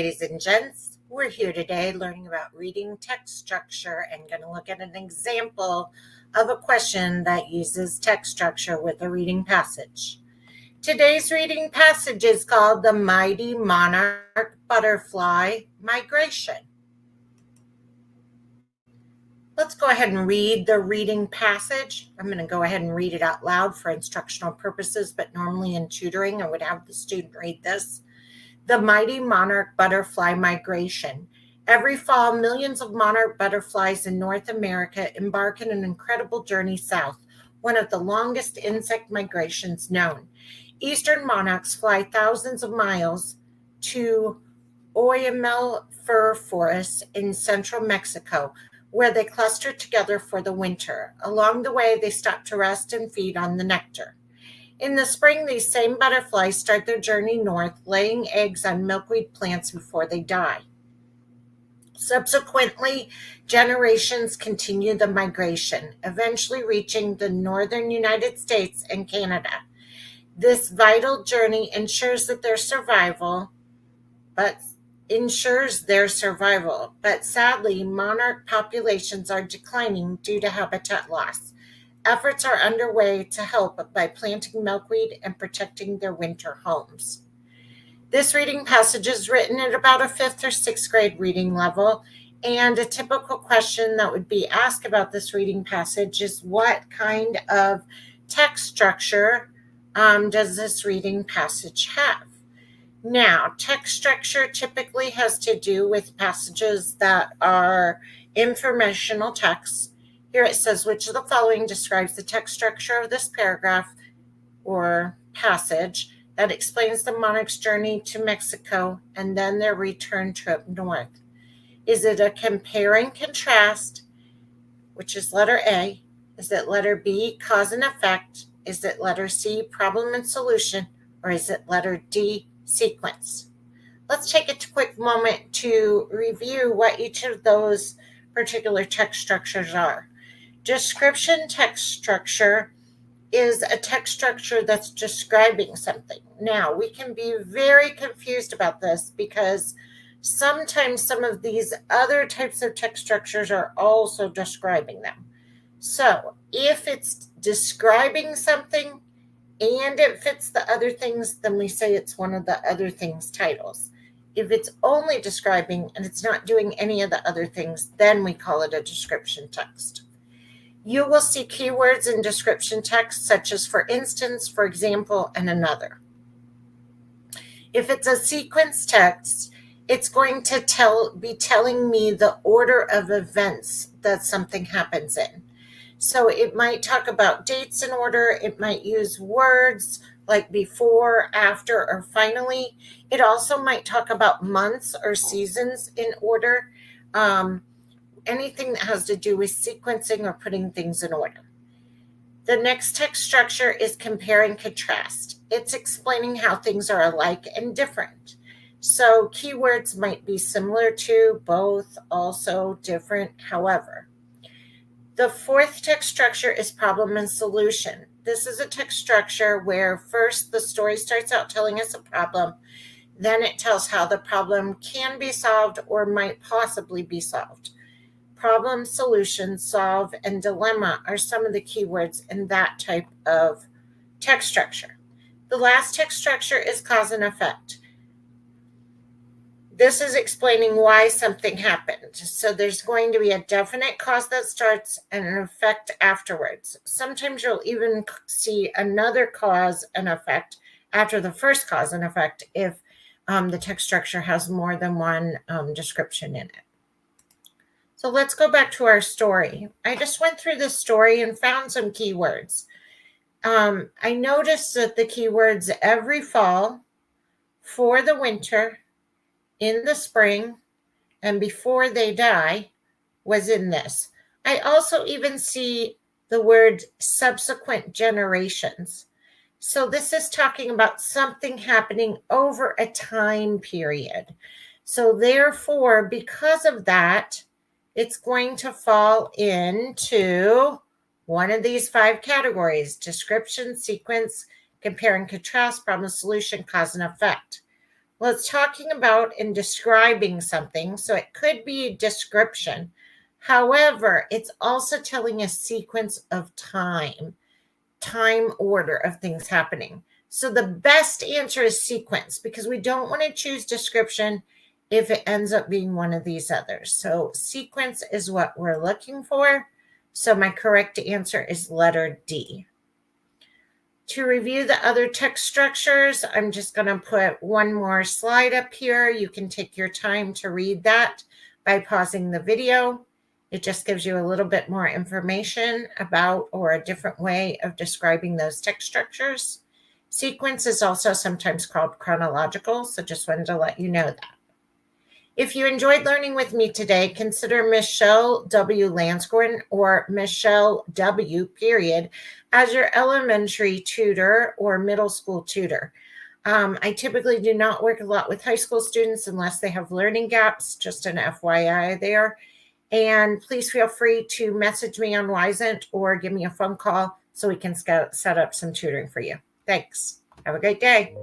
ladies and gents. We're here today learning about reading text structure and going to look at an example of a question that uses text structure with a reading passage. Today's reading passage is called The Mighty Monarch Butterfly Migration. Let's go ahead and read the reading passage. I'm going to go ahead and read it out loud for instructional purposes, but normally in tutoring, I would have the student read this. The mighty monarch butterfly migration. Every fall, millions of monarch butterflies in North America embark on an incredible journey south, one of the longest insect migrations known. Eastern monarchs fly thousands of miles to Oyamel fir forests in central Mexico, where they cluster together for the winter. Along the way, they stop to rest and feed on the nectar. In the spring, these same butterflies start their journey north, laying eggs on milkweed plants before they die. Subsequently, generations continue the migration, eventually reaching the northern United States and Canada. This vital journey ensures their survival, but sadly, monarch populations are declining due to habitat loss. Efforts are underway to help by planting milkweed and protecting their winter homes. This reading passage is written at about a 5th or 6th grade reading level, and a typical question that would be asked about this reading passage is what kind of text structure does this reading passage have? Now, text structure typically has to do with passages that are informational texts. Here it says, which of the following describes the text structure of this paragraph or passage that explains the monarch's journey to Mexico and then their return trip north? Is it a compare and contrast, which is letter A? Is it letter B, cause and effect? Is it letter C, problem and solution? Or is it letter D, sequence? Let's take a quick moment to review what each of those particular text structures are. Description text structure is a text structure that's describing something. Now, we can be very confused about this because sometimes some of these other types of text structures are also describing them. So, if it's describing something and it fits the other things, then we say it's one of the other things titles. If it's only describing and it's not doing any of the other things, then we call it a description text. You will see keywords in description text such as for instance, for example, and another. If it's a sequence text, it's going to be telling me the order of events that something happens in. So it might talk about dates in order. It might use words like before, after, or finally. It also might talk about months or seasons in order. Anything that has to do with sequencing or putting things in order. The next text structure is compare and contrast. It's explaining how things are alike and different. So keywords might be similar to, both, also, different, however. The fourth text structure is problem and solution. This is a text structure where first the story starts out telling us a problem, then it tells how the problem can be solved or might possibly be solved. Problem, solution, solve, and dilemma are some of the keywords in that type of text structure. The last text structure is cause and effect. This is explaining why something happened. So there's going to be a definite cause that starts and an effect afterwards. Sometimes you'll even see another cause and effect after the first cause and effect if the text structure has more than one description in it. So let's go back to our story. I just went through this story and found some keywords. I noticed that the keywords every fall, for the winter, in the spring, and before they die was in this. I also even see the word subsequent generations. So this is talking about something happening over a time period. So therefore, because of that, it's going to fall into one of these 5 categories: description, sequence, compare and contrast, problem, solution, cause and effect. Well, it's talking about and describing something, so it could be a description. However, it's also telling a sequence of time order of things happening. So the best answer is sequence because we don't want to choose description if it ends up being one of these others. So sequence is what we're looking for. So my correct answer is letter D. To review the other text structures, I'm just going to put one more slide up here. You can take your time to read that by pausing the video. It just gives you a little bit more information about or a different way of describing those text structures. Sequence is also sometimes called chronological, so just wanted to let you know that. If you enjoyed learning with me today, consider Michelle W. Lanscorn or Michelle W. period as your elementary tutor or middle school tutor. I typically do not work a lot with high school students unless they have learning gaps, just an FYI there. And please feel free to message me on Wyzant or give me a phone call so we can set up some tutoring for you. Thanks. Have a great day.